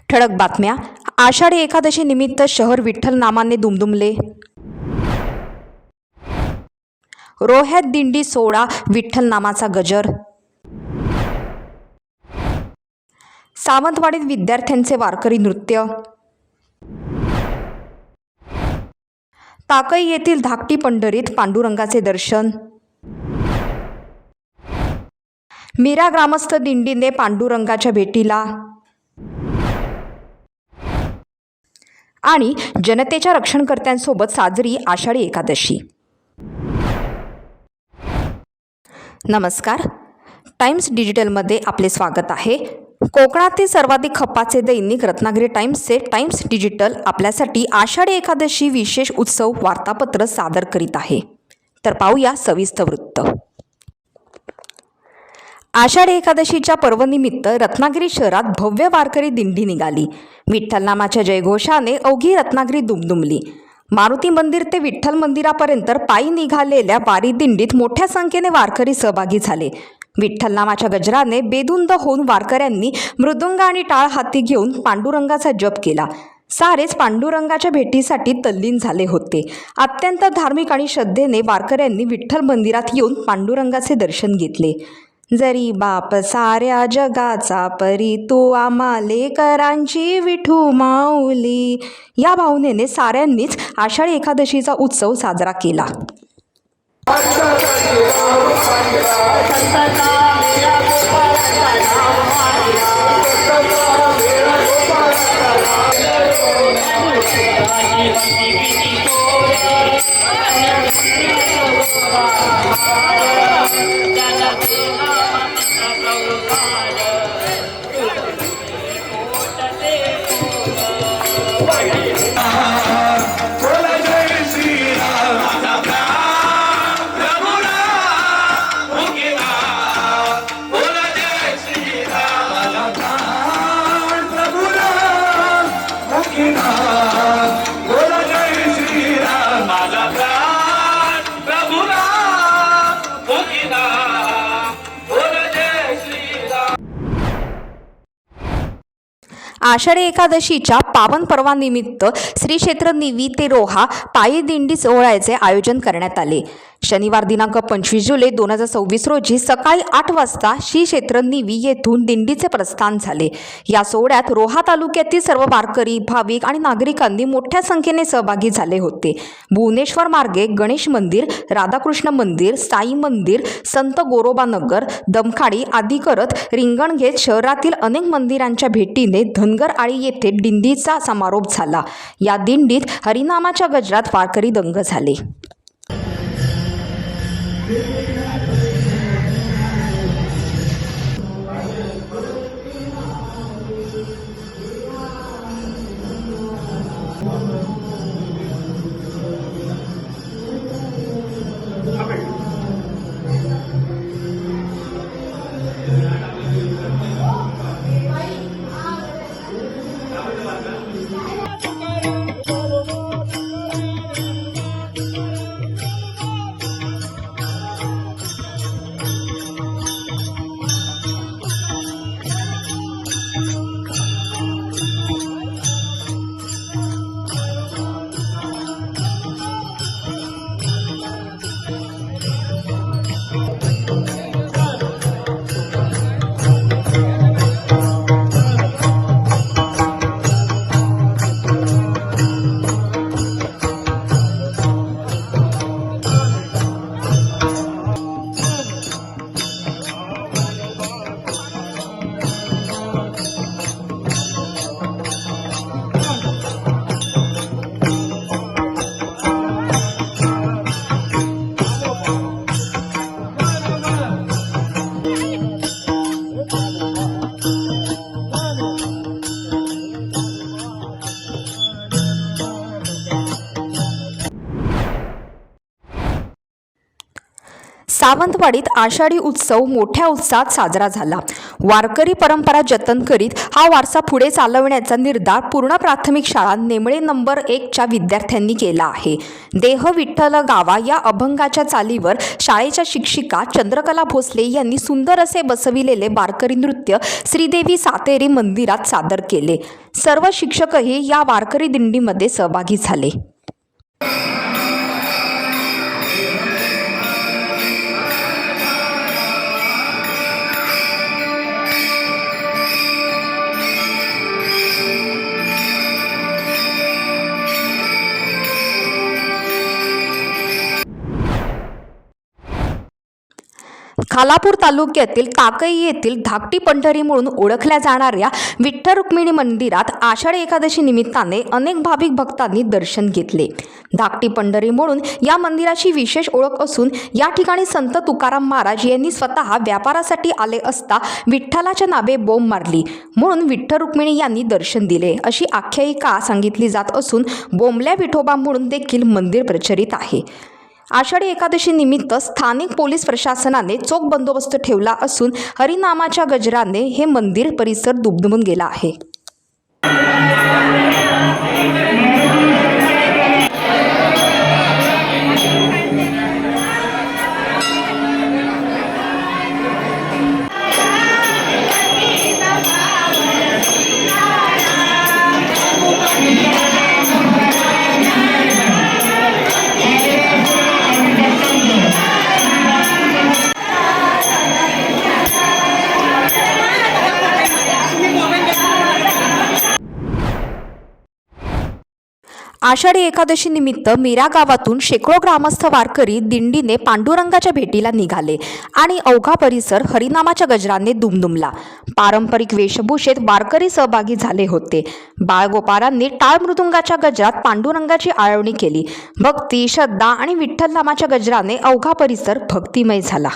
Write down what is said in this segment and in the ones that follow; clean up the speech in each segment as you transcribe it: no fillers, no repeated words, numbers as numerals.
ठळक बातम्या. आषाढी एकादशी निमित्त शहर विठ्ठल नामाने दुमदुमले. रोह्यात दिंडी सोहळा, विठ्ठल नामाचा गजर. सावंतवाडीत विद्यार्थ्यांचे वारकरी नृत्य. ताकई येथील धाकटी पंढरीत पांडुरंगाचे दर्शन. मीरा ग्रामस्थ दिंडीने पांडुरंगाच्या भेटीला. आणि जनतेच्या रक्षणकर्त्यांसोबत साजरी आषाढी एकादशी. नमस्कार, टाइम्स डिजिटलमध्ये आपले स्वागत आहे. कोकणातील सर्वाधिक खपाचे दैनिक रत्नागिरी टाइम्सचे टाइम्स डिजिटल आपल्यासाठी आषाढी एकादशी विशेष उत्सव वार्तापत्र सादर करीत आहे. तर पाहूया सविस्तर वृत्त. आषाढी एकादशीच्या पर्वनिमित्त रत्नागिरी शहरात भव्य वारकरी दिंडी निघाली. विठ्ठल नामाच्या जयघोषाने अवघी रत्नागिरी दुमदुमली. मारुती मंदिर ते विठ्ठल मंदिरापर्यंत पायी निघालेल्या वारी दिंडीत मोठ्या संख्येने वारकरी सहभागी झाले. विठ्ठल नामाच्या गजराने बेधुंद होऊन वारकऱ्यांनी मृदुंग आणि टाळ हाती घेऊन पांडुरंगाचा जप केला. सारेच पांडुरंगाच्या भेटीसाठी तल्लीन झाले होते. अत्यंत धार्मिक आणि श्रद्धेने वारकऱ्यांनी विठ्ठल मंदिरात येऊन पांडुरंगाचे दर्शन घेतले. जरी बाप साऱ्या जगाचा परी तू आम्हा लेकरांची विठू माऊली, या भावनेने साऱ्यांनीच आषाढी एकादशीचा उत्सव साजरा केला. आषाढी एकादशीच्या पावन पर्वानिमित्त श्री क्षेत्र निवी ते रोहा पायी दिंडी सोहळ्याचे आयोजन करण्यात आले. शनिवार दिनांक 25 जुलै 2026 रोजी सकाळी 8 वाजता श्री क्षेत्र निवी येथून दिंडीचे प्रस्थान झाले. या सोहळ्यात रोहा तालुक्यातील सर्व वारकरी, भाविक आणि नागरिकांनी मोठ्या संख्येने सहभागी झाले होते. भुवनेश्वर मार्गे गणेश मंदिर, राधाकृष्ण मंदिर, साई मंदिर, संत गोरोबा नगर, दमखाडी आदी करत रिंगण घेत शहरातील अनेक मंदिरांच्या भेटीने धनगर आळी येथे दिंडीचा समारोप झाला. या दिंडीत हरिनामाच्या गजरात वारकरी दंग झाले. सावंतवाडीत आषाढी उत्सव मोठ्या उत्साहात साजरा झाला। वारकरी परंपरा जतन करीत हा वारसा पुढे चालवण्याचा निर्धार पूर्ण प्राथमिक शाळा नेमळे नंबर 1 च्या विद्यार्थ्यांनी केला आहे। देह विठ्ठल गावा या अभंगाच्या चालीवर शाळेच्या शिक्षिका चंद्रकला भोसले यांनी सुंदर असे बसविलेले वारकरी नृत्य श्रीदेवी सातेरी मंदिरात सादर केले। सर्व शिक्षकही या वारकरी दिंडीमध्ये सहभागी झाले। खालापूर तालुक्यातील टाकई येथील धाकटी पंढरी म्हणून ओळखल्या जाणाऱ्या विठ्ठल रुक्मिणी मंदिरात आषाढी एकादशी निमित्ताने अनेक भाविक भक्तांनी दर्शन घेतले। धाकटी पंढरी म्हणून या मंदिराची विशेष ओळख असून या ठिकाणी संत तुकाराम महाराज यांनी स्वतः व्यापारासाठी आले असता विठ्ठलाच्या नावे बोंब मारली म्हणून विठ्ठल रुक्मिणी यांनी दर्शन दिले अशी आख्यायिका सांगितली जात असून बोंबल्या विठोबा म्हणून देखील मंदिर प्रचलित आहे। आषाढी एकादशी निमित्त स्थानिक पोलीस प्रशासनाने चोख बंदोबस्त ठेवला असून हरिनामाच्या गजराने हे मंदिर परिसर दुमदुमून गेला आहे। आषाढी एकादशी निमित्त मीरा गावातून शेकडो ग्रामस्थ वारकरी दिंडीने पांडुरंगाच्या भेटीला निघाले आणि अवघा परिसर हरिनामाच्या गजराने दुमदुमला। पारंपरिक वेशभूषेत वारकरी सहभागी झाले होते। बाळगोपारांनी टाळ मृदुंगाच्या गजरात पांडुरंगाची आळवणी केली। भक्ती, श्रद्धा आणि विठ्ठल नामाच्या गजराने अवघा परिसर भक्तिमय झाला।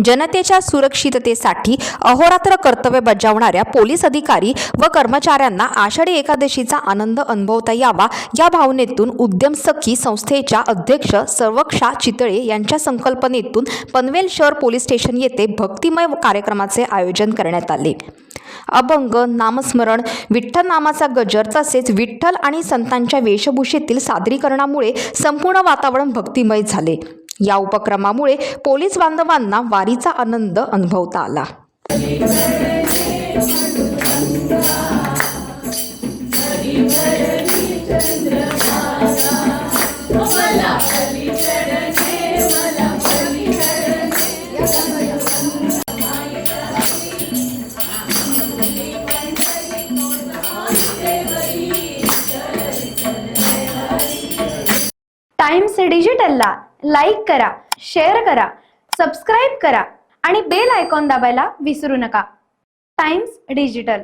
जनतेच्या सुरक्षिततेसाठी अहोरात्र कर्तव्य बजावणाऱ्या पोलीस अधिकारी व कर्मचाऱ्यांना आषाढी एकादशीचा आनंद अनुभवता यावा या भावनेतून उद्यम सखी संस्थेच्या अध्यक्ष सर्वक्षा चितळे यांच्या संकल्पनेतून पनवेल शहर पोलीस स्टेशन येथे भक्तिमय कार्यक्रमाचे आयोजन करण्यात आले। अभंग, नामस्मरण, विठ्ठल नामाचा गजर तसेच विठ्ठल आणि संतांच्या वेशभूषेतील सादरीकरणामुळे संपूर्ण वातावरण भक्तिमय झाले। या उपक्रमामुळे पोलीस बांधवांना वारीचा आनंद अनुभवता आला। टाइम्स डिजिटलला लाईक करा, शेअर करा, सबस्क्राईब करा आणि बेल आयकॉन दाबायला विसरू नका। Times digital.